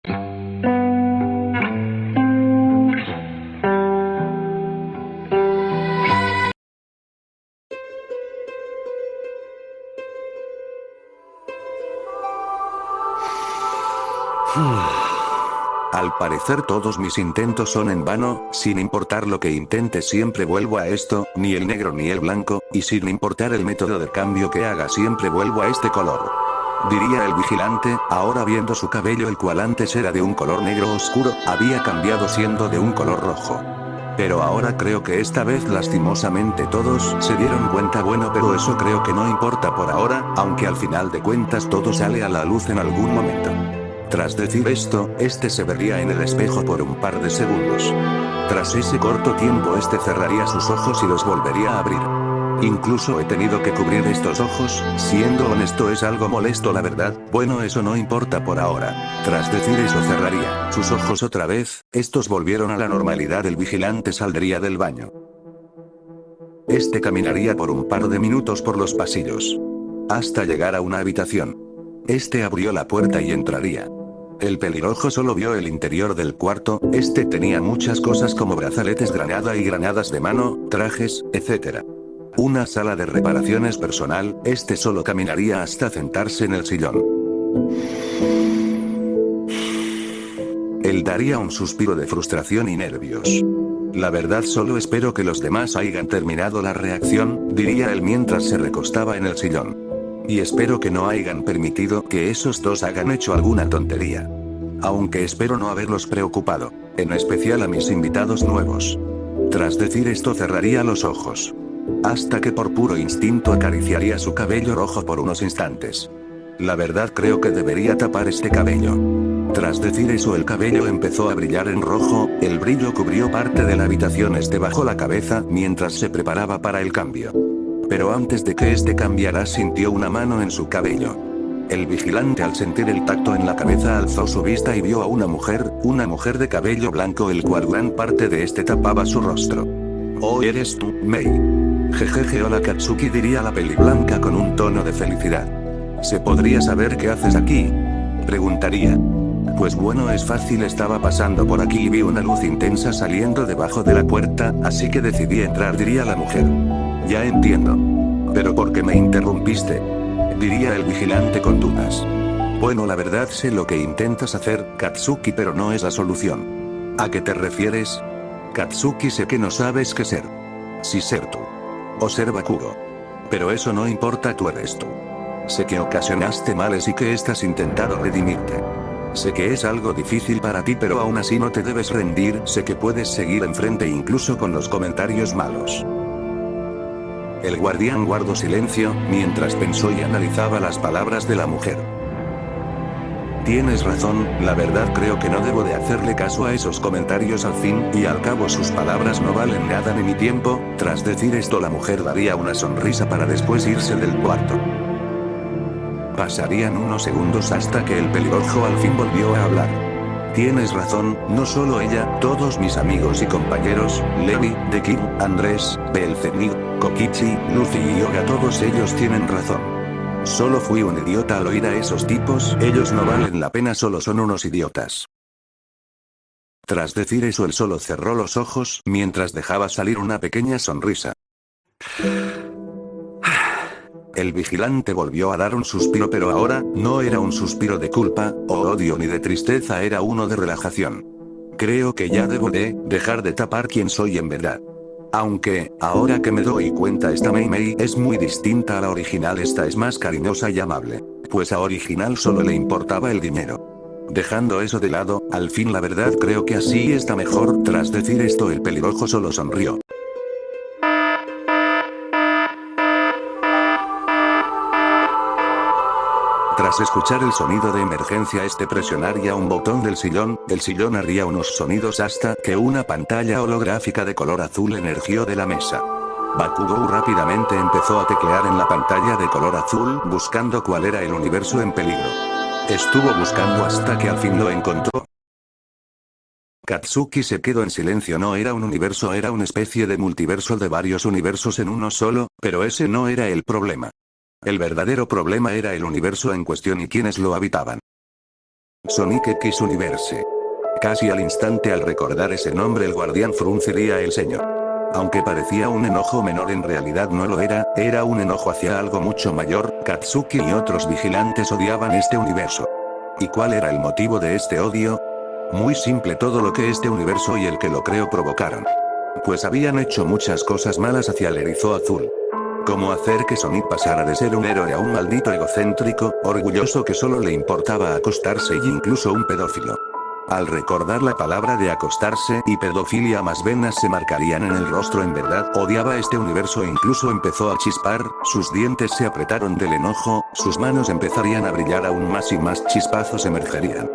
Al parecer todos mis intentos son en vano, sin importar lo que intente siempre vuelvo a esto, ni el negro ni el blanco, y sin importar el método de cambio que haga siempre vuelvo a este color. Diría el vigilante, ahora viendo su cabello el cual antes era de un color negro oscuro, había cambiado siendo de un color rojo. Pero ahora creo que esta vez lastimosamente todos se dieron cuenta, bueno, pero eso creo que no importa por ahora, aunque al final de cuentas todo sale a la luz en algún momento. Tras decir esto, este se vería en el espejo por un par de segundos. Tras ese corto tiempo este cerraría sus ojos y los volvería a abrir. Incluso he tenido que cubrir estos ojos, siendo honesto es algo molesto la verdad, bueno eso no importa por ahora. Tras decir eso cerraría sus ojos otra vez, estos volvieron a la normalidad, el vigilante saldría del baño. Este caminaría por un par de minutos por los pasillos. Hasta llegar a una habitación. Este abrió la puerta y entraría. El pelirrojo solo vio el interior del cuarto, este tenía muchas cosas como brazaletes granada y granadas de mano, trajes, etc. Una sala de reparaciones personal, este solo caminaría hasta sentarse en el sillón. Él daría un suspiro de frustración y nervios. La verdad solo espero que los demás hayan terminado la reacción, diría él mientras se recostaba en el sillón. Y espero que no hayan permitido que esos dos hagan hecho alguna tontería. Aunque espero no haberlos preocupado, en especial a mis invitados nuevos. Tras decir esto cerraría los ojos. Hasta que por puro instinto acariciaría su cabello rojo por unos instantes. La verdad creo que debería tapar este cabello. Tras decir eso el cabello empezó a brillar en rojo, el brillo cubrió parte de la habitación bajo la cabeza mientras se preparaba para el cambio. Pero antes de que este cambiara sintió una mano en su cabello. El vigilante al sentir el tacto en la cabeza alzó su vista y vio a una mujer de cabello blanco el cual gran parte de este tapaba su rostro. Oh, eres tú, Mei. Jejeje, hola Katsuki, diría la peliblanca con un tono de felicidad. ¿Se podría saber qué haces aquí? Preguntaría. Pues bueno, es fácil, estaba pasando por aquí y vi una luz intensa saliendo debajo de la puerta, así que decidí entrar, diría la mujer. Ya entiendo. ¿Pero por qué me interrumpiste? Diría el vigilante con dudas. Bueno, la verdad sé lo que intentas hacer, Katsuki, pero no es la solución. ¿A qué te refieres? Katsuki, sé que no sabes qué ser. Si ser tú. O ser Bakugo. Pero eso no importa, tú eres tú. Sé que ocasionaste males y que estás intentando redimirte. Sé que es algo difícil para ti, pero aún así no te debes rendir, sé que puedes seguir enfrente incluso con los comentarios malos. El guardián guardó silencio, mientras pensó y analizaba las palabras de la mujer. Tienes razón, la verdad creo que no debo de hacerle caso a esos comentarios, al fin y al cabo sus palabras no valen nada ni mi tiempo. Tras decir esto la mujer daría una sonrisa para después irse del cuarto. Pasarían unos segundos hasta que el pelirrojo al fin volvió a hablar. Tienes razón, no solo ella, todos mis amigos y compañeros, Levi, The King, Andrés, Belzenid, Kokichi, Luffy y Yoga, todos ellos tienen razón. Solo fui un idiota al oír a esos tipos, ellos no valen la pena, solo son unos idiotas. Tras decir eso él solo cerró los ojos, mientras dejaba salir una pequeña sonrisa. El vigilante volvió a dar un suspiro, pero ahora, no era un suspiro de culpa, o odio ni de tristeza, era uno de relajación. Creo que ya debo de dejar de tapar quién soy en verdad. Aunque, ahora que me doy cuenta, esta Mei Mei es muy distinta a la original, esta es más cariñosa y amable. Pues a original solo le importaba el dinero. Dejando eso de lado, al fin la verdad creo que así está mejor. Tras decir esto el pelirrojo solo sonrió. Tras escuchar el sonido de emergencia este presionaría un botón del sillón, el sillón haría unos sonidos hasta que una pantalla holográfica de color azul emergió de la mesa. Bakugou rápidamente empezó a teclear en la pantalla de color azul buscando cuál era el universo en peligro. Estuvo buscando hasta que al fin lo encontró. Katsuki se quedó en silencio, no era un universo, era una especie de multiverso de varios universos en uno solo, pero ese no era el problema. El verdadero problema era el universo en cuestión y quienes lo habitaban. Sonic X Universe. Casi al instante al recordar ese nombre el guardián frunciría el ceño. Aunque parecía un enojo menor, en realidad no lo era un enojo hacia algo mucho mayor. Katsuki y otros vigilantes odiaban este universo. ¿Y cuál era el motivo de este odio? Muy simple: todo lo que este universo y el que lo creó provocaron. Pues habían hecho muchas cosas malas hacia el erizo azul. Como hacer que Sonic pasara de ser un héroe a un maldito egocéntrico, orgulloso que solo le importaba acostarse, y incluso un pedófilo. Al recordar la palabra de acostarse y pedofilia, más venas se marcarían en el rostro. En verdad, odiaba este universo e incluso empezó a chispar, sus dientes se apretaron del enojo, sus manos empezarían a brillar aún más y más chispazos emergerían.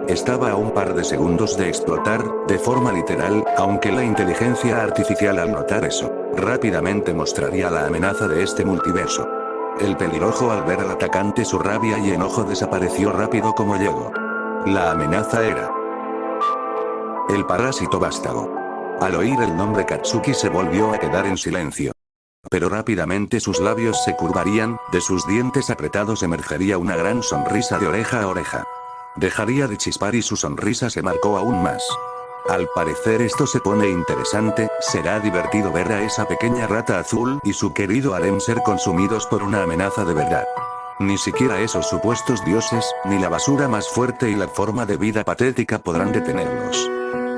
Estaba a un par de segundos de explotar, de forma literal, aunque la inteligencia artificial, al notar eso, rápidamente mostraría la amenaza de este multiverso. El pelirrojo, al ver al atacante, su rabia y enojo desapareció rápido como llegó. La amenaza era el parásito vástago. Al oír el nombre, Katsuki se volvió a quedar en silencio. Pero rápidamente sus labios se curvarían, de sus dientes apretados emergería una gran sonrisa de oreja a oreja. Dejaría de chispar y su sonrisa se marcó aún más. Al parecer esto se pone interesante, será divertido ver a esa pequeña rata azul y su querido harem ser consumidos por una amenaza de verdad. Ni siquiera esos supuestos dioses, ni la basura más fuerte y la forma de vida patética podrán detenerlos.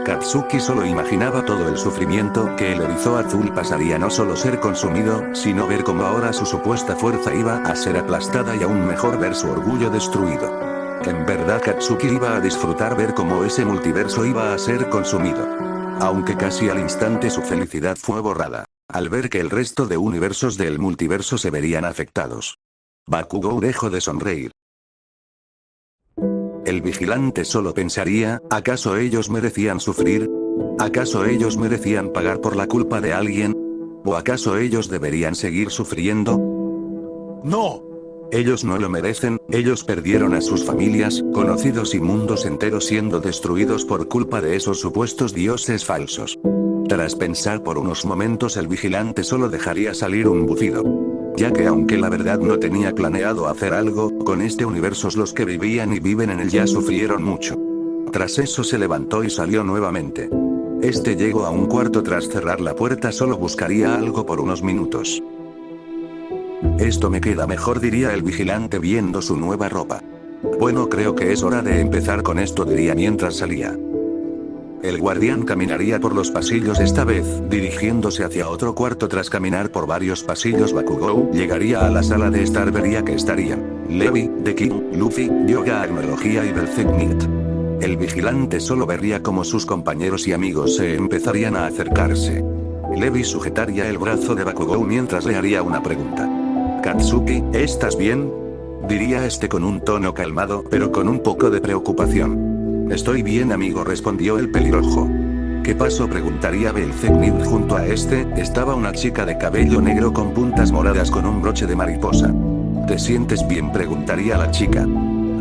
Katsuki solo imaginaba todo el sufrimiento que el erizo azul pasaría, no solo ser consumido, sino ver cómo ahora su supuesta fuerza iba a ser aplastada y aún mejor ver su orgullo destruido. En verdad Katsuki iba a disfrutar ver cómo ese multiverso iba a ser consumido. Aunque casi al instante su felicidad fue borrada, al ver que el resto de universos del multiverso se verían afectados. Bakugou dejó de sonreír. El vigilante solo pensaría, ¿acaso ellos merecían sufrir? ¿Acaso ellos merecían pagar por la culpa de alguien? ¿O acaso ellos deberían seguir sufriendo? ¡No! Ellos no lo merecen, ellos perdieron a sus familias, conocidos y mundos enteros siendo destruidos por culpa de esos supuestos dioses falsos. Tras pensar por unos momentos, el vigilante solo dejaría salir un bufido. Ya que aunque la verdad no tenía planeado hacer algo, con este universo los que vivían y viven en él ya sufrieron mucho. Tras eso se levantó y salió nuevamente. Este llegó a un cuarto. Tras cerrar la puerta solo buscaría algo por unos minutos. Esto me queda mejor, diría el vigilante viendo su nueva ropa. Bueno, creo que es hora de empezar con esto, diría mientras salía. El guardián caminaría por los pasillos, esta vez dirigiéndose hacia otro cuarto. Tras caminar por varios pasillos, Bakugou llegaría a la sala de estar. Vería que estarían Levi, Deku, Luffy, Yoga, Armeología y Belzecnit. El vigilante solo vería cómo sus compañeros y amigos se empezarían a acercarse. Levi sujetaría el brazo de Bakugou mientras le haría una pregunta. Katsuki, ¿estás bien?, diría este con un tono calmado, pero con un poco de preocupación. Estoy bien, amigo, respondió el pelirrojo. ¿Qué pasó?, preguntaría Belzecnit. Junto a este, estaba una chica de cabello negro con puntas moradas con un broche de mariposa. ¿Te sientes bien?, preguntaría la chica.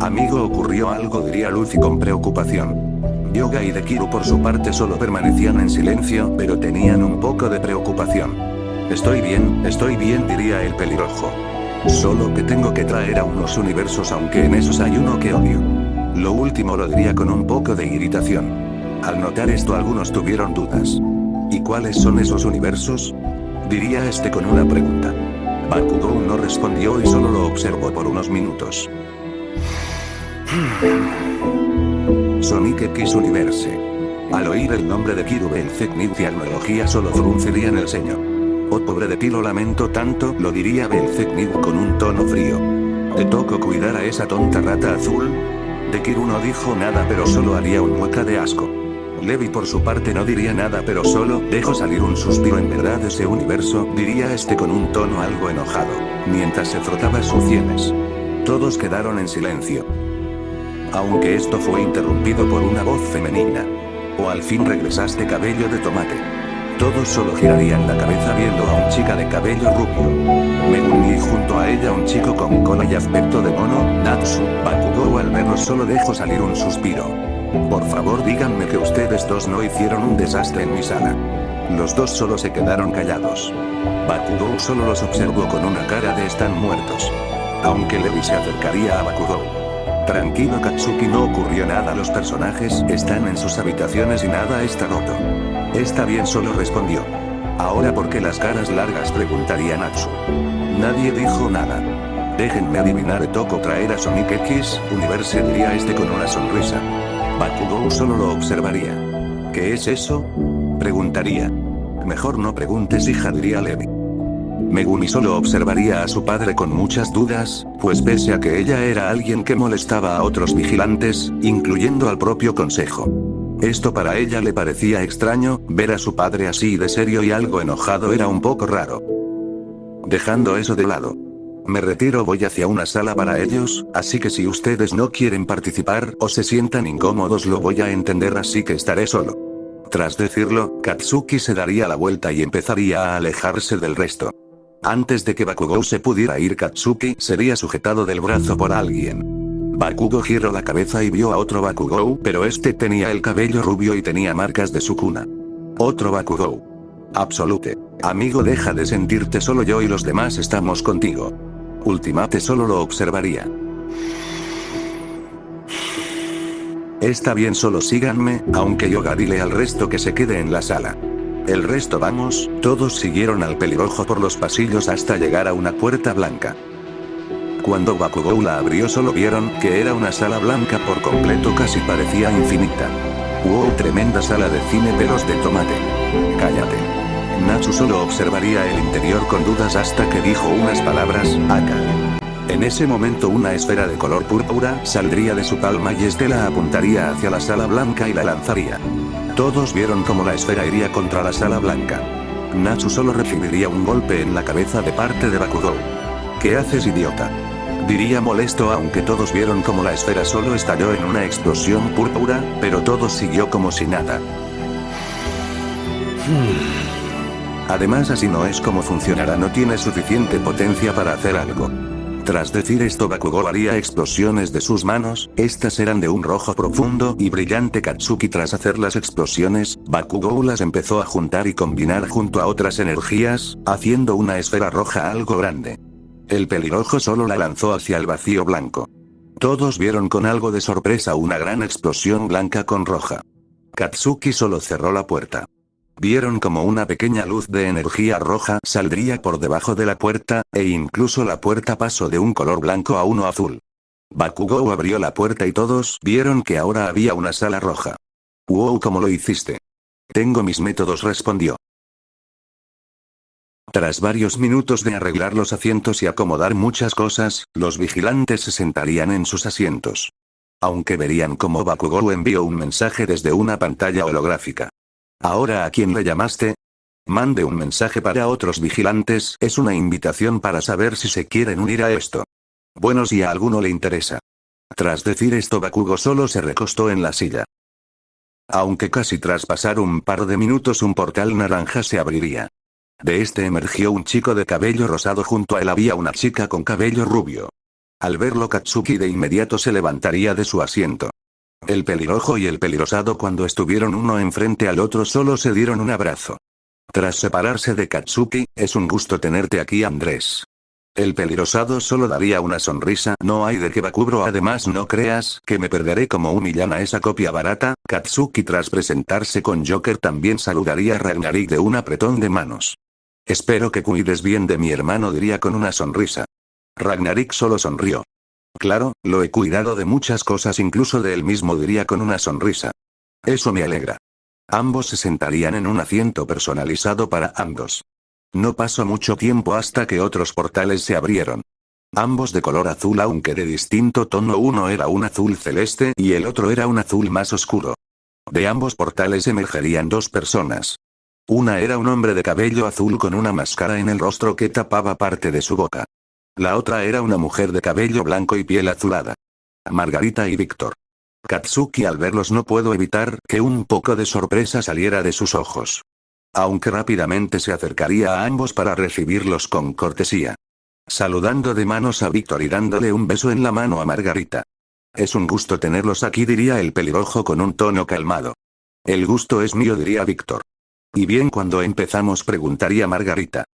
Amigo, ocurrió algo, diría Luffy con preocupación. Yoga y Dekiru por su parte solo permanecían en silencio, pero tenían un poco de preocupación. Estoy bien, diría el pelirrojo. Solo que tengo que traer a unos universos, aunque en esos hay uno que odio. Lo último lo diría con un poco de irritación. Al notar esto algunos tuvieron dudas. ¿Y cuáles son esos universos?, diría este con una pregunta. Bakugou no respondió y solo lo observó por unos minutos. Sonic X Universe. Al oír el nombre de Kiru, Belzecnit y Armeología solo fruncirían el ceño. Oh, pobre de ti, lo lamento tanto, lo diría Belzecnit con un tono frío. ¿Te tocó cuidar a esa tonta rata azul? Dekiru no dijo nada, pero solo haría un mueca de asco. Levi por su parte no diría nada, pero solo dejó salir un suspiro. En verdad ese universo, diría este con un tono algo enojado, mientras se frotaba sus sienes. Todos quedaron en silencio. Aunque esto fue interrumpido por una voz femenina. ¿O al fin regresaste, cabello de tomate? Todos solo girarían la cabeza viendo a una chica de cabello rubio. Megumi y junto a ella un chico con cola y aspecto de mono, Natsu. Bakugou al verlos solo dejó salir un suspiro. Por favor, díganme que ustedes dos no hicieron un desastre en mi sala. Los dos solo se quedaron callados. Bakugou solo los observó con una cara de están muertos. Aunque Levi se acercaría a Bakugou. Tranquilo Katsuki, no ocurrió nada, los personajes están en sus habitaciones y nada está roto. Está bien, solo respondió. Ahora, ¿por qué las caras largas?, preguntaría Natsu. Nadie dijo nada. Déjenme adivinar, toco traer a Sonic X Universe, diría este con una sonrisa. Bakugou solo lo observaría. ¿Qué es eso?, preguntaría. Mejor no preguntes, hija, diría Levi. Megumi solo observaría a su padre con muchas dudas, pues pese a que ella era alguien que molestaba a otros vigilantes, incluyendo al propio consejo, esto para ella le parecía extraño. Ver a su padre así de serio y algo enojado era un poco raro. Dejando eso de lado, me retiro, voy hacia una sala para ellos, así que si ustedes no quieren participar o se sientan incómodos lo voy a entender, así que estaré solo. Tras decirlo, Katsuki se daría la vuelta y empezaría a alejarse del resto. Antes de que Bakugou se pudiera ir, Katsuki sería sujetado del brazo por alguien. Bakugou giró la cabeza y vio a otro Bakugou, pero este tenía el cabello rubio y tenía marcas de Sukuna. Otro Bakugou. Absolute. Amigo, deja de sentirte solo, yo y los demás estamos contigo. Ultimate solo lo observaría. Está bien, solo síganme, aunque Yoga dile al resto que se quede en la sala. El resto vamos. Todos siguieron al pelirrojo por los pasillos hasta llegar a una puerta blanca. Cuando Bakugou la abrió solo vieron que era una sala blanca por completo, casi parecía infinita. ¡Wow! Tremenda sala de cine, pelos de tomate. Cállate. Natsu solo observaría el interior con dudas hasta que dijo unas palabras, Aka. En ese momento una esfera de color púrpura saldría de su palma y este la apuntaría hacia la sala blanca y la lanzaría. Todos vieron cómo la esfera iría contra la sala blanca. Natsu solo recibiría un golpe en la cabeza de parte de Bakugou. ¿Qué haces, idiota?, diría molesto, aunque todos vieron cómo la esfera solo estalló en una explosión púrpura, pero todo siguió como si nada. Además, así no es como funcionará, no tiene suficiente potencia para hacer algo. Tras decir esto, Bakugou haría explosiones de sus manos, estas eran de un rojo profundo y brillante. Katsuki, tras hacer las explosiones, Bakugou las empezó a juntar y combinar junto a otras energías, haciendo una esfera roja algo grande. El pelirrojo solo la lanzó hacia el vacío blanco. Todos vieron con algo de sorpresa una gran explosión blanca con roja. Katsuki solo cerró la puerta. Vieron como una pequeña luz de energía roja saldría por debajo de la puerta, e incluso la puerta pasó de un color blanco a uno azul. Bakugou abrió la puerta y todos vieron que ahora había una sala roja. ¡Wow! ¿Cómo lo hiciste? Tengo mis métodos, respondió. Tras varios minutos de arreglar los asientos y acomodar muchas cosas, los vigilantes se sentarían en sus asientos. Aunque verían cómo Bakugou envió un mensaje desde una pantalla holográfica. ¿Ahora a quién le llamaste? Mande un mensaje para otros vigilantes, es una invitación para saber si se quieren unir a esto. Bueno, si a alguno le interesa. Tras decir esto, Bakugou solo se recostó en la silla. Aunque casi tras pasar un par de minutos un portal naranja se abriría. De este emergió un chico de cabello rosado, junto a él había una chica con cabello rubio. Al verlo, Katsuki de inmediato se levantaría de su asiento. El pelirrojo y el pelirrosado, cuando estuvieron uno enfrente al otro, solo se dieron un abrazo. Tras separarse de Katsuki, es un gusto tenerte aquí, Andrés. El pelirrosado solo daría una sonrisa, no hay de qué, Bakugou, además no creas que me perderé como un millán a esa copia barata. Katsuki, tras presentarse con Joker, también saludaría a Ragnarik de un apretón de manos. Espero que cuides bien de mi hermano, diría con una sonrisa. Ragnarik solo sonrió. Claro, lo he cuidado de muchas cosas, incluso de él mismo, diría con una sonrisa. Eso me alegra. Ambos se sentarían en un asiento personalizado para ambos. No pasó mucho tiempo hasta que otros portales se abrieron. Ambos de color azul, aunque de distinto tono, uno era un azul celeste y el otro era un azul más oscuro. De ambos portales emergerían dos personas. Una era un hombre de cabello azul con una máscara en el rostro que tapaba parte de su boca. La otra era una mujer de cabello blanco y piel azulada. Margarita y Víctor. Katsuki, al verlos, no pudo evitar que un poco de sorpresa saliera de sus ojos. Aunque rápidamente se acercaría a ambos para recibirlos con cortesía. Saludando de manos a Víctor y dándole un beso en la mano a Margarita. Es un gusto tenerlos aquí, diría el pelirrojo con un tono calmado. El gusto es mío, diría Víctor. Y bien, cuando empezamos, preguntaría Margarita.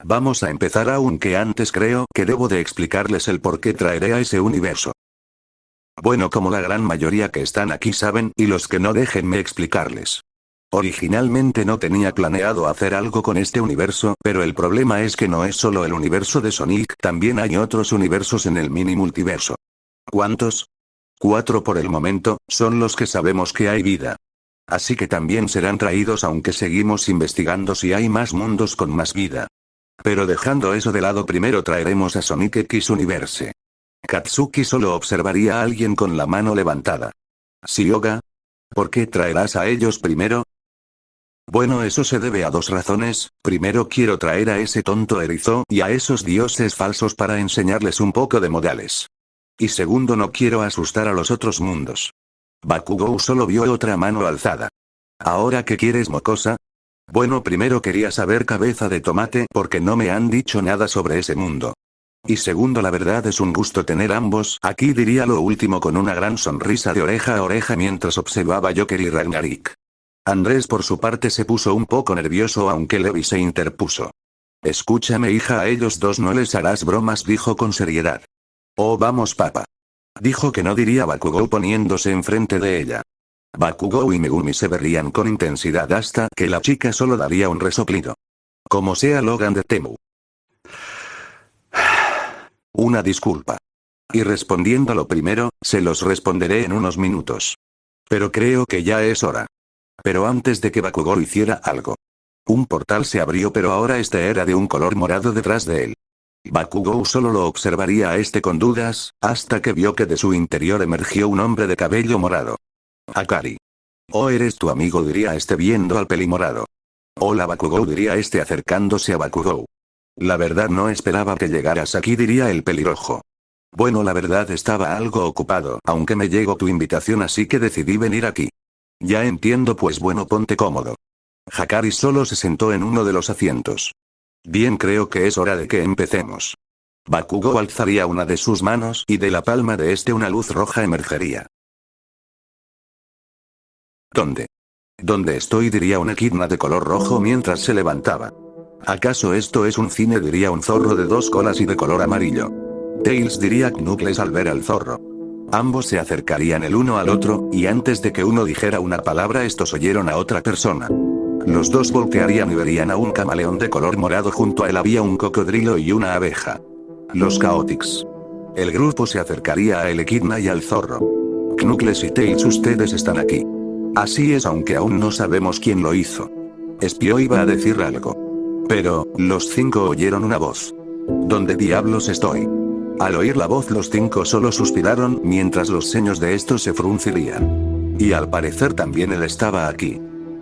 Vamos a empezar, aunque antes creo que debo de explicarles el por qué traeré a ese universo. Bueno, como la gran mayoría que están aquí saben, y los que no, déjenme explicarles. Originalmente no tenía planeado hacer algo con este universo, pero el problema es que no es solo el universo de Sonic, también hay otros universos en el mini multiverso. ¿Cuántos? 4 por el momento, son los que sabemos que hay vida. Así que también serán traídos aunque seguimos investigando si hay más mundos con más vida. Pero dejando eso de lado, primero traeremos a Sonic X Universe. Katsuki solo observaría a alguien con la mano levantada. ¿Shioga? ¿Por qué traerás a ellos primero? Bueno, eso se debe a 2 razones. Primero, quiero traer a ese tonto erizo y a esos dioses falsos para enseñarles un poco de modales. Y segundo, no quiero asustar a los otros mundos. Bakugou solo vio otra mano alzada. ¿Ahora qué quieres, mocosa? Bueno, primero quería saber, cabeza de tomate, porque no me han dicho nada sobre ese mundo. Y segundo, la verdad es un gusto tener ambos aquí, diría lo último con una gran sonrisa de oreja a oreja mientras observaba a Joker y Ragnarik. Andrés por su parte se puso un poco nervioso, aunque Levi se interpuso. Escúchame, hija, a ellos dos no les harás bromas, dijo con seriedad. Oh, vamos, papá. Dijo que no, diría Bakugou poniéndose enfrente de ella. Bakugou y Megumi se verían con intensidad hasta que la chica solo daría un resoplido. Como sea, Logan de Temu. Una disculpa. Y respondiendo lo primero, se los responderé en unos minutos. Pero creo que ya es hora. Pero antes de que Bakugou hiciera algo. Un portal se abrió, pero ahora este era de un color morado detrás de él. Bakugou solo lo observaría a este con dudas, hasta que vio que de su interior emergió un hombre de cabello morado. Akari. Oh, eres tu amigo, diría este viendo al pelimorado. Hola, Bakugou, diría este acercándose a Bakugou. La verdad no esperaba que llegaras aquí, diría el pelirrojo. Bueno, la verdad estaba algo ocupado, aunque me llegó tu invitación, así que decidí venir aquí. Ya entiendo, pues bueno, ponte cómodo. Hakari solo se sentó en uno de los asientos. Bien, creo que es hora de que empecemos. Bakugou alzaría una de sus manos y de la palma de este una luz roja emergería. ¿Dónde? ¿Dónde estoy?, diría una Echidna de color rojo mientras se levantaba. ¿Acaso esto es un cine?, diría un zorro de 2 colas y de color amarillo. Tails, diría Knuckles al ver al zorro. Ambos se acercarían el uno al otro, y antes de que uno dijera una palabra, estos oyeron a otra persona. Los dos voltearían y verían a un camaleón de color morado, junto a él había un cocodrilo y una abeja. Los Chaotix. El grupo se acercaría a el Echidna y al zorro. Knuckles y Tails, ustedes están aquí. Así es, aunque aún no sabemos quién lo hizo. Espio iba a decir algo. Pero, los 5 oyeron una voz. ¿Dónde diablos estoy? Al oír la voz, los 5 solo suspiraron, mientras los ceños de estos se fruncirían. Y al parecer también él estaba aquí.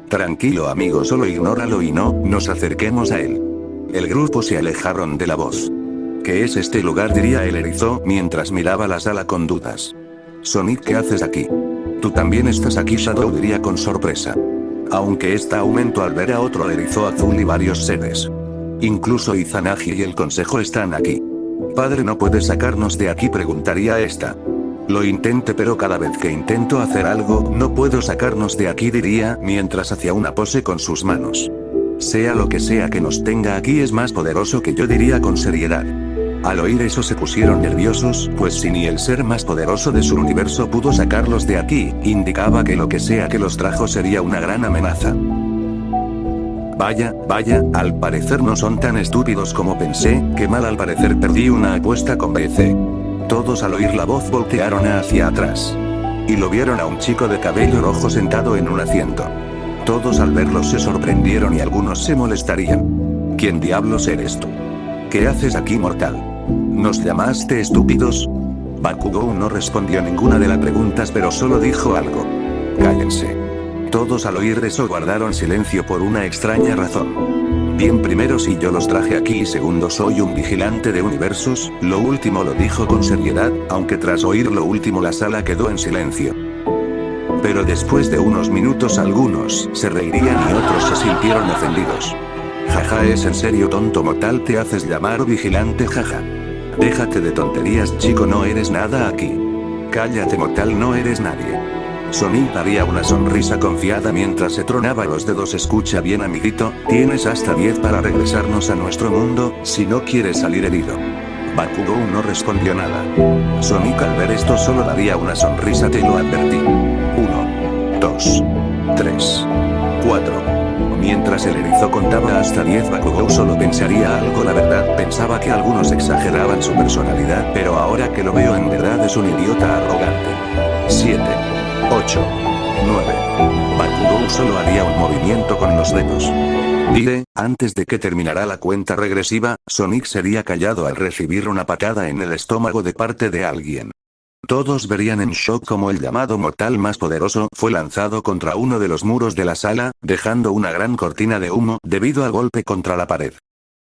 Tranquilo, amigo, solo ignóralo y no nos acerquemos a él. El grupo se alejaron de la voz. ¿Qué es este lugar?, diría el erizo mientras miraba la sala con dudas. Sonic, ¿qué haces aquí? Tú también estás aquí, Shadow, diría con sorpresa. Aunque esta aumentó al ver a otro erizo azul y varios seres. Incluso Izanagi y el consejo están aquí. Padre, ¿no puedes sacarnos de aquí?, preguntaría esta. Lo intenté, pero cada vez que intento hacer algo, no puedo sacarnos de aquí, diría mientras hacía una pose con sus manos. Sea lo que sea que nos tenga aquí, es más poderoso que yo, diría con seriedad. Al oír eso se pusieron nerviosos, pues si ni el ser más poderoso de su universo pudo sacarlos de aquí, indicaba que lo que sea que los trajo sería una gran amenaza. Vaya, al parecer no son tan estúpidos como pensé, qué mal, al parecer perdí una apuesta con BC. Todos al oír la voz voltearon hacia atrás. Y lo vieron a un chico de cabello rojo sentado en un asiento. Todos al verlo se sorprendieron y algunos se molestarían. ¿Quién diablos eres tú? ¿Qué haces aquí, mortal? ¿Nos llamaste estúpidos? Bakugou no respondió ninguna de las preguntas, pero solo dijo algo. Cállense. Todos al oír eso guardaron silencio por una extraña razón. Bien, primero, si yo los traje aquí, y segundo, soy un vigilante de universos, lo último lo dijo con seriedad, aunque tras oír lo último la sala quedó en silencio. Pero después de unos minutos algunos se reirían y otros se sintieron ofendidos. Jaja, ¿es en serio, tonto mortal? ¿Te haces llamar vigilante? Jaja. Déjate de tonterías, chico, no eres nada aquí. Cállate, mortal, no eres nadie. Sonic daría una sonrisa confiada mientras se tronaba los dedos. Escucha bien, amiguito, tienes hasta 10 para regresarnos a nuestro mundo, si no quieres salir herido. Bakugou no respondió nada. Sonic al ver esto solo daría una sonrisa, te lo advertí. 1, 2, 3, 4. Mientras el erizo contaba hasta 10, Bakugou solo pensaría algo. La verdad, pensaba que algunos exageraban su personalidad, pero ahora que lo veo en verdad es un idiota arrogante. 7, 8, 9. Bakugou solo haría un movimiento con los dedos. Dile, antes de que terminara la cuenta regresiva, Sonic sería callado al recibir una patada en el estómago de parte de alguien. Todos verían en shock como el llamado mortal más poderoso fue lanzado contra uno de los muros de la sala, dejando una gran cortina de humo debido al golpe contra la pared.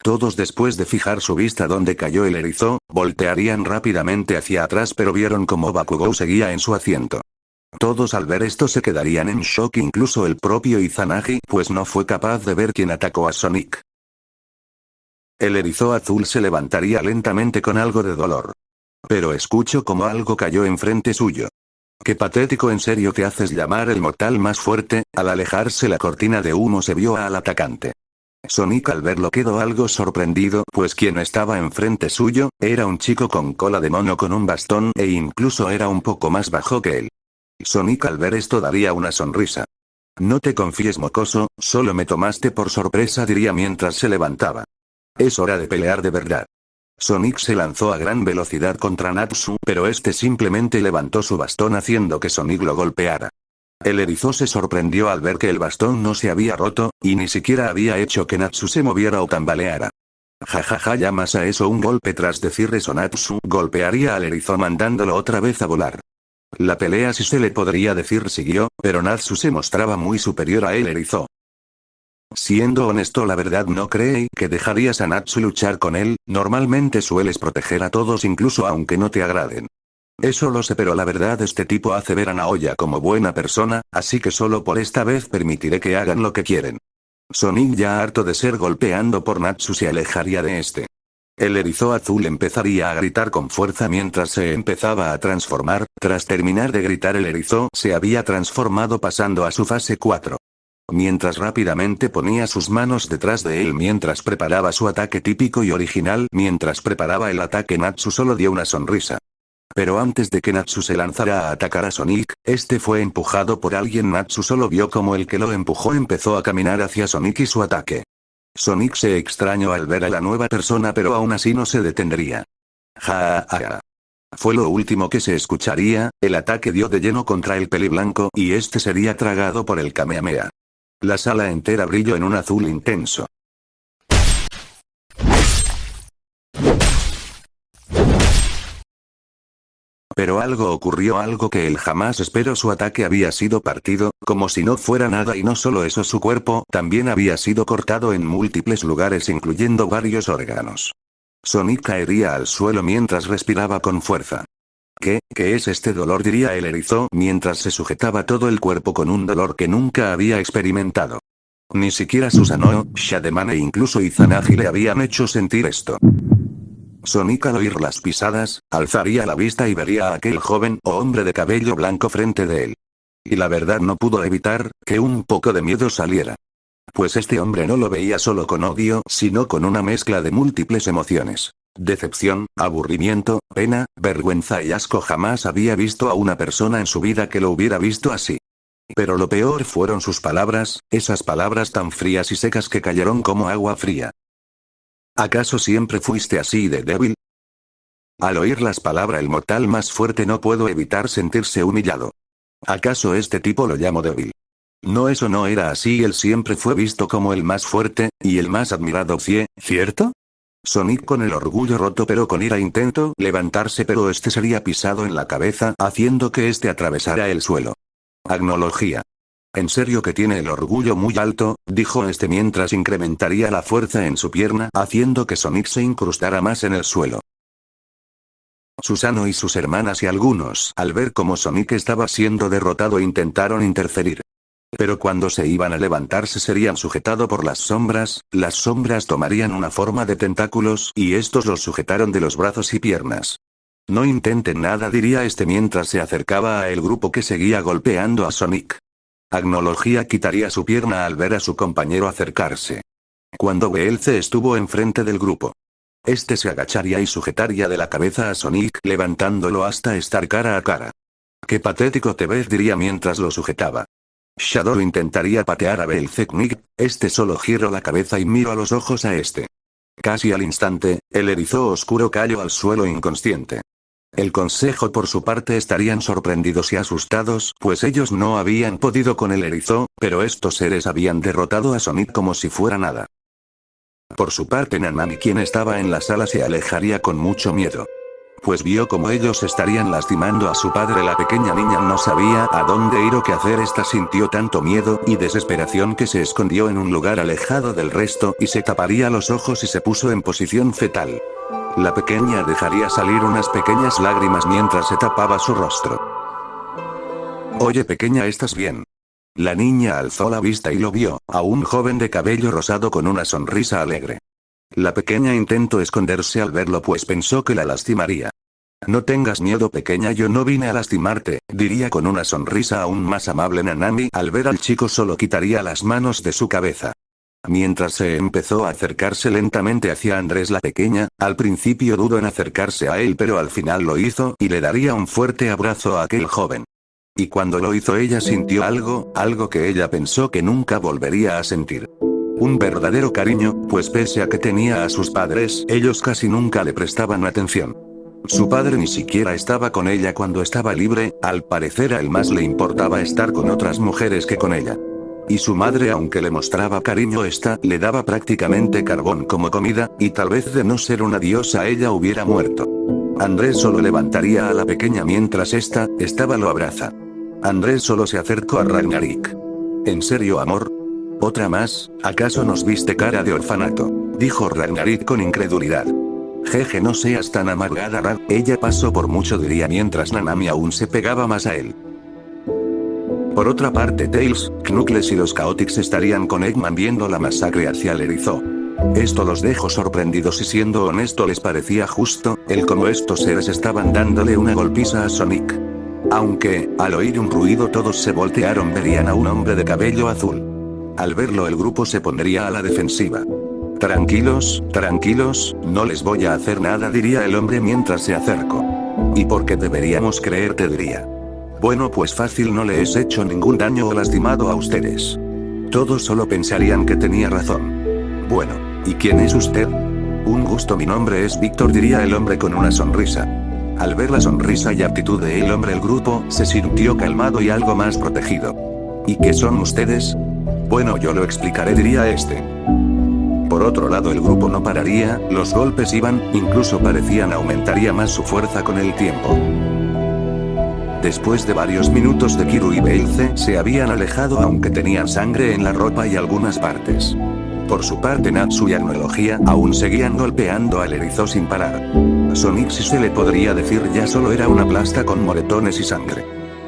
Todos, después de fijar su vista donde cayó el erizo, voltearían rápidamente hacia atrás, pero vieron como Bakugou seguía en su asiento. Todos al ver esto se quedarían en shock, incluso el propio Izanagi, pues no fue capaz de ver quién atacó a Sonic. El erizo azul se levantaría lentamente con algo de dolor. Pero escucho como algo cayó enfrente suyo. Qué patético, ¿en serio te haces llamar el mortal más fuerte? Al alejarse la cortina de humo se vio al atacante. Sonic al verlo quedó algo sorprendido, pues quien estaba enfrente suyo, era un chico con cola de mono con un bastón e incluso era un poco más bajo que él. Sonic al ver esto daría una sonrisa. No te confíes, mocoso, solo me tomaste por sorpresa, diría mientras se levantaba. Es hora de pelear de verdad. Sonic se lanzó a gran velocidad contra Natsu, pero este simplemente levantó su bastón haciendo que Sonic lo golpeara. El erizo se sorprendió al ver que el bastón no se había roto, y ni siquiera había hecho que Natsu se moviera o tambaleara. Jajaja, ¿llamas a eso un golpe? Tras decir eso, Natsu golpearía al erizo mandándolo otra vez a volar. La pelea, si se le podría decir, siguió, pero Natsu se mostraba muy superior a el erizo. Siendo honesto, la verdad no creí que dejarías a Natsu luchar con él, normalmente sueles proteger a todos incluso aunque no te agraden. Eso lo sé, pero la verdad este tipo hace ver a Naoya como buena persona, así que solo por esta vez permitiré que hagan lo que quieren. Sonic, ya harto de ser golpeando por Natsu, se alejaría de este. El erizo azul empezaría a gritar con fuerza mientras se empezaba a transformar. Tras terminar de gritar, el erizo se había transformado pasando a su fase 4. Mientras rápidamente ponía sus manos detrás de él mientras preparaba su ataque típico y original. Mientras preparaba el ataque, Natsu solo dio una sonrisa. Pero antes de que Natsu se lanzara a atacar a Sonic, este fue empujado por alguien. Natsu solo vio como el que lo empujó empezó a caminar hacia Sonic y su ataque. Sonic se extrañó al ver a la nueva persona, pero aún así no se detendría. Ja, ja, ja. Fue lo último que se escucharía. El ataque dio de lleno contra el peliblanco y este sería tragado por el Kamehameha. La sala entera brilló en un azul intenso. Pero algo ocurrió, algo que él jamás esperó. Su ataque había sido partido, como si no fuera nada, y no solo eso, su cuerpo también había sido cortado en múltiples lugares, incluyendo varios órganos. Sonic caería al suelo mientras respiraba con fuerza. ¿Qué es este dolor?, diría el erizo mientras se sujetaba todo el cuerpo con un dolor que nunca había experimentado. Ni siquiera Susanoo, Shademan e incluso Izanagi le habían hecho sentir esto. Sonic, al oír las pisadas, alzaría la vista y vería a aquel joven o hombre de cabello blanco frente de él. Y la verdad no pudo evitar que un poco de miedo saliera. Pues este hombre no lo veía solo con odio, sino con una mezcla de múltiples emociones. Decepción, aburrimiento, pena, vergüenza y asco. Jamás había visto a una persona en su vida que lo hubiera visto así. Pero lo peor fueron sus palabras, esas palabras tan frías y secas que cayeron como agua fría. ¿Acaso siempre fuiste así de débil? Al oír las palabras el mortal más fuerte no pudo evitar sentirse humillado. ¿Acaso este tipo lo llamó débil? No, eso no era así, él siempre fue visto como el más fuerte, y el más admirado, ¿cierto? Sonic, con el orgullo roto pero con ira, intentó levantarse, pero este sería pisado en la cabeza, haciendo que este atravesara el suelo. Agnología. En serio que tiene el orgullo muy alto, dijo este mientras incrementaría la fuerza en su pierna, haciendo que Sonic se incrustara más en el suelo. Susanoo y sus hermanas y algunos, al ver cómo Sonic estaba siendo derrotado, intentaron interferir. Pero cuando se iban a levantarse serían sujetados por las sombras tomarían una forma de tentáculos, y estos los sujetaron de los brazos y piernas. No intenten nada, diría este mientras se acercaba a el grupo que seguía golpeando a Sonic. Agnología quitaría su pierna al ver a su compañero acercarse. Cuando Beelze estuvo enfrente del grupo. Este se agacharía y sujetaría de la cabeza a Sonic, levantándolo hasta estar cara a cara. Qué patético te ves, diría mientras lo sujetaba. Shadow intentaría patear a Belzecnik, este solo giró la cabeza y miró a los ojos a este. Casi al instante, el erizo oscuro cayó al suelo inconsciente. El consejo por su parte estarían sorprendidos y asustados, pues ellos no habían podido con el erizo, pero estos seres habían derrotado a Sonic como si fuera nada. Por su parte Nanami, quien estaba en la sala, se alejaría con mucho miedo. Pues vio como ellos estarían lastimando a su padre. La pequeña niña no sabía a dónde ir o qué hacer. Esta sintió tanto miedo y desesperación que se escondió en un lugar alejado del resto y se taparía los ojos y se puso en posición fetal. La pequeña dejaría salir unas pequeñas lágrimas mientras se tapaba su rostro. Oye pequeña, ¿estás bien? La niña alzó la vista y lo vio, a un joven de cabello rosado con una sonrisa alegre. La pequeña intentó esconderse al verlo, pues pensó que la lastimaría. No tengas miedo pequeña, yo no vine a lastimarte, diría con una sonrisa aún más amable Nanami. Al ver al chico solo quitaría las manos de su cabeza. Mientras se empezó a acercarse lentamente hacia Andrés, la pequeña, al principio dudó en acercarse a él, pero al final lo hizo y le daría un fuerte abrazo a aquel joven. Y cuando lo hizo ella sintió algo que ella pensó que nunca volvería a sentir. Un verdadero cariño, pues pese a que tenía a sus padres, ellos casi nunca le prestaban atención. Su padre ni siquiera estaba con ella cuando estaba libre, al parecer a él más le importaba estar con otras mujeres que con ella. Y su madre, aunque le mostraba cariño, le daba prácticamente carbón como comida, y tal vez de no ser una diosa ella hubiera muerto. Andrés solo levantaría a la pequeña mientras estaba lo abraza. Andrés solo se acercó a Ragnarik. ¿En serio, amor? ¿Otra más? ¿Acaso nos viste cara de orfanato?, dijo Ragnarik con incredulidad. Jeje, no seas tan amargada, Rag, ella pasó por mucho, diría mientras Nanami aún se pegaba más a él. Por otra parte, Tails, Knuckles y los Chaotix estarían con Eggman viendo la masacre hacia el erizo. Esto los dejó sorprendidos y, siendo honesto, les parecía justo el cómo estos seres estaban dándole una golpiza a Sonic. Aunque, al oír un ruido todos se voltearon, verían a un hombre de cabello azul. Al verlo el grupo se pondría a la defensiva. Tranquilos, tranquilos, no les voy a hacer nada, diría el hombre mientras se acercó. ¿Y por qué deberíamos creerte?, diría. Bueno, pues fácil, no les he hecho ningún daño o lastimado a ustedes. Todos solo pensarían que tenía razón. Bueno, ¿y quién es usted? Un gusto, mi nombre es Víctor, diría el hombre con una sonrisa. Al ver la sonrisa y actitud de el hombre, el grupo se sintió calmado y algo más protegido. ¿Y qué son ustedes? Bueno, yo lo explicaré, diría este. Por otro lado, el grupo no pararía, los golpes iban, incluso parecían aumentaría más su fuerza con el tiempo. Después de varios minutos de Kiru y Beilze se habían alejado, aunque tenían sangre en la ropa y algunas partes. Por su parte, Natsu y Agnología aún seguían golpeando al erizo sin parar. Sonic, si se le podría decir, ya solo era una plasta con moretones y sangre.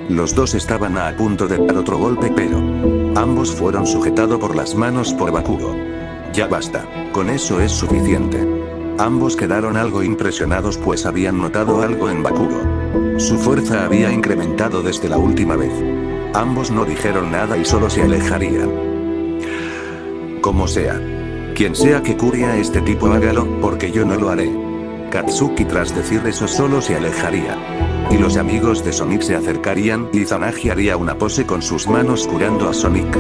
Los dos estaban a punto de dar otro golpe, pero ambos fueron sujetados por las manos por Bakugo. Ya basta, con eso es suficiente. Ambos quedaron algo impresionados, pues habían notado algo en Bakugo. Su fuerza había incrementado desde la última vez. Ambos no dijeron nada y solo se alejarían. Como sea. Quien sea que cure a este tipo, hágalo, porque yo no lo haré. Katsuki, tras decir eso, solo se alejaría. Y los amigos de Sonic se acercarían y Izanagi haría una pose con sus manos curando a Sonic.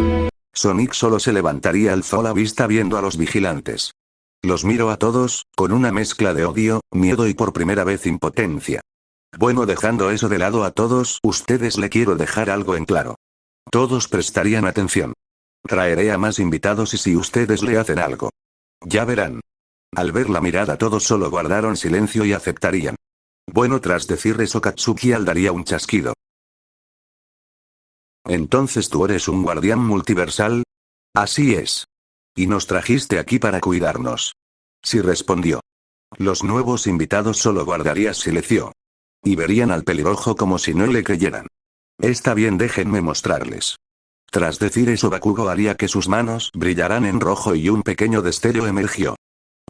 Sonic solo se levantaría, alzó la vista viendo a los vigilantes. Los miró a todos, con una mezcla de odio, miedo y por primera vez impotencia. Bueno, dejando eso de lado a todos ustedes, le quiero dejar algo en claro. Todos prestarían atención. Traeré a más invitados y si ustedes le hacen algo, ya verán. Al ver la mirada todos solo guardaron silencio y aceptarían. Bueno, tras decir eso Katsuki daría un chasquido. Entonces tú eres un guardián multiversal. Así es. Y nos trajiste aquí para cuidarnos. Sí, respondió. Los nuevos invitados solo guardarían silencio. Y verían al pelirrojo como si no le creyeran. Está bien, déjenme mostrarles. Tras decir eso, Bakugo haría que sus manos brillaran en rojo y un pequeño destello emergió.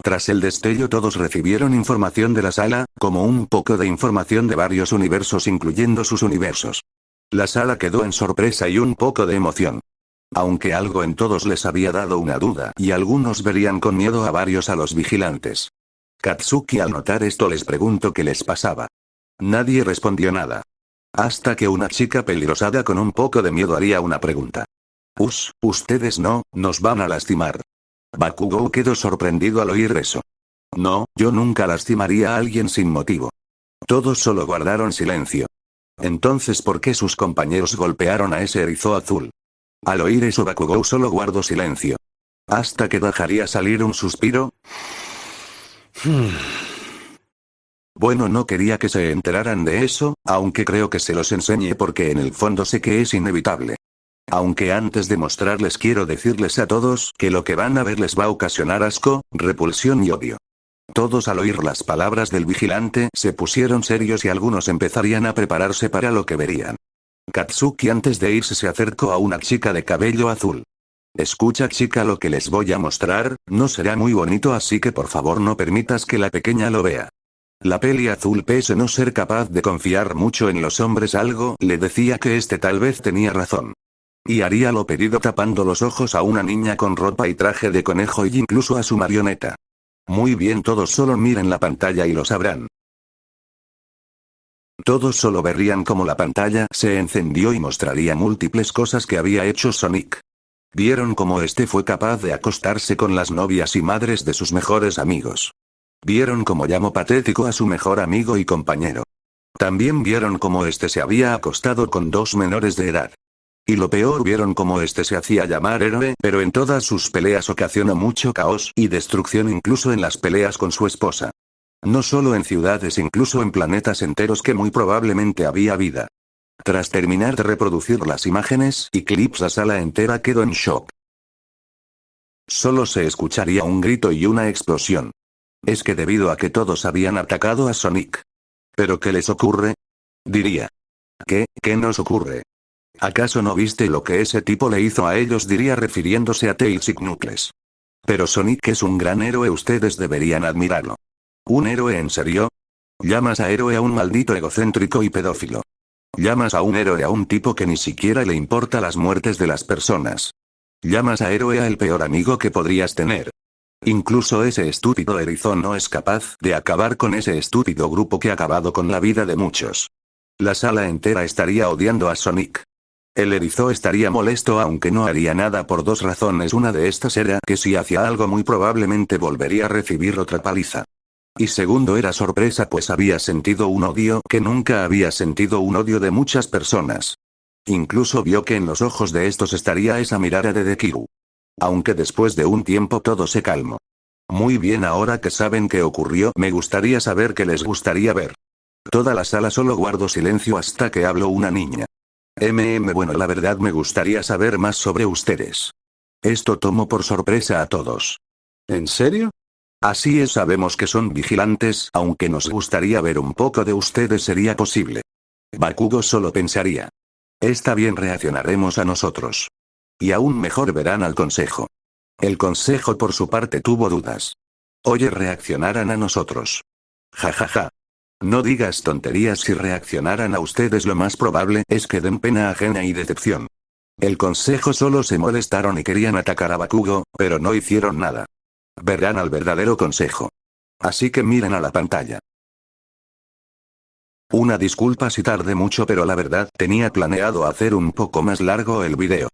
Tras el destello todos recibieron información de la sala, como un poco de información de varios universos incluyendo sus universos. La sala quedó en sorpresa y un poco de emoción. Aunque algo en todos les había dado una duda y algunos verían con miedo a varios a los vigilantes. Katsuki al notar esto les preguntó qué les pasaba. Nadie respondió nada. Hasta que una chica pelirrosada con un poco de miedo haría una pregunta. Ustedes no, nos van a lastimar. Bakugou quedó sorprendido al oír eso. No, yo nunca lastimaría a alguien sin motivo. Todos solo guardaron silencio. Entonces, ¿por qué sus compañeros golpearon a ese erizo azul? Al oír eso, Bakugou solo guardó silencio. Hasta que dejaría salir un suspiro. Bueno, no quería que se enteraran de eso, aunque creo que se los enseñe porque en el fondo sé que es inevitable. Aunque antes de mostrarles quiero decirles a todos que lo que van a ver les va a ocasionar asco, repulsión y odio. Todos al oír las palabras del vigilante se pusieron serios y algunos empezarían a prepararse para lo que verían. Katsuki antes de irse se acercó a una chica de cabello azul. Escucha chica, lo que les voy a mostrar, no será muy bonito, así que por favor no permitas que la pequeña lo vea. La peli azul, pese no ser capaz de confiar mucho en los hombres, algo le decía que este tal vez tenía razón. Y haría lo pedido tapando los ojos a una niña con ropa y traje de conejo y incluso a su marioneta. Muy bien, todos solo miren la pantalla y lo sabrán. Todos solo verían cómo la pantalla se encendió y mostraría múltiples cosas que había hecho Sonic. Vieron cómo este fue capaz de acostarse con las novias y madres de sus mejores amigos. Vieron cómo llamó patético a su mejor amigo y compañero. También vieron cómo este se había acostado con 2 menores de edad. Y lo peor, vieron cómo este se hacía llamar héroe, pero en todas sus peleas ocasionó mucho caos y destrucción, incluso en las peleas con su esposa. No solo en ciudades, incluso en planetas enteros que muy probablemente había vida. Tras terminar de reproducir las imágenes y clips, la sala entera quedó en shock. Solo se escucharía un grito y una explosión. Es que debido a que todos habían atacado a Sonic. ¿Pero qué les ocurre? Diría. ¿Qué nos ocurre? ¿Acaso no viste lo que ese tipo le hizo a ellos?, diría refiriéndose a Tails y Knuckles. Pero Sonic es un gran héroe, ustedes deberían admirarlo. ¿Un héroe en serio? ¿Llamas a héroe a un maldito egocéntrico y pedófilo? ¿Llamas a un héroe a un tipo que ni siquiera le importa las muertes de las personas? ¿Llamas a héroe a el peor amigo que podrías tener? Incluso ese estúpido erizo no es capaz de acabar con ese estúpido grupo que ha acabado con la vida de muchos. La sala entera estaría odiando a Sonic. El erizo estaría molesto, aunque no haría nada por 2 razones. Una de estas era que si hacía algo muy probablemente volvería a recibir otra paliza. Y segundo, era sorpresa, pues había sentido un odio que nunca había sentido, un odio de muchas personas. Incluso vio que en los ojos de estos estaría esa mirada de Dekiru. Aunque después de un tiempo todo se calmó. Muy bien, ahora que saben qué ocurrió, me gustaría saber qué les gustaría ver. Toda la sala solo guardó silencio hasta que habló una niña. Bueno, la verdad me gustaría saber más sobre ustedes. Esto tomó por sorpresa a todos. ¿En serio? Así es, sabemos que son vigilantes, aunque nos gustaría ver un poco de ustedes, ¿sería posible? Bakugo solo pensaría. Está bien, reaccionaremos a nosotros. Y aún mejor, verán al consejo. El consejo por su parte tuvo dudas. Oye, reaccionarán a nosotros. Ja. No digas tonterías, si reaccionaran a ustedes lo más probable es que den pena ajena y decepción. El consejo solo se molestaron y querían atacar a Bakugo, pero no hicieron nada. Verán al verdadero consejo. Así que miren a la pantalla. Una disculpa si tardé mucho, pero la verdad tenía planeado hacer un poco más largo el video.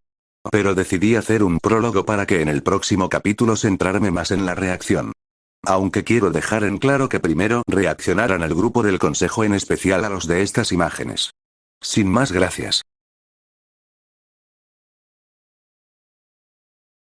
Pero decidí hacer un prólogo para que en el próximo capítulo centrarme más en la reacción. Aunque quiero dejar en claro que primero reaccionaran al grupo del consejo, en especial a los de estas imágenes. Sin más, gracias.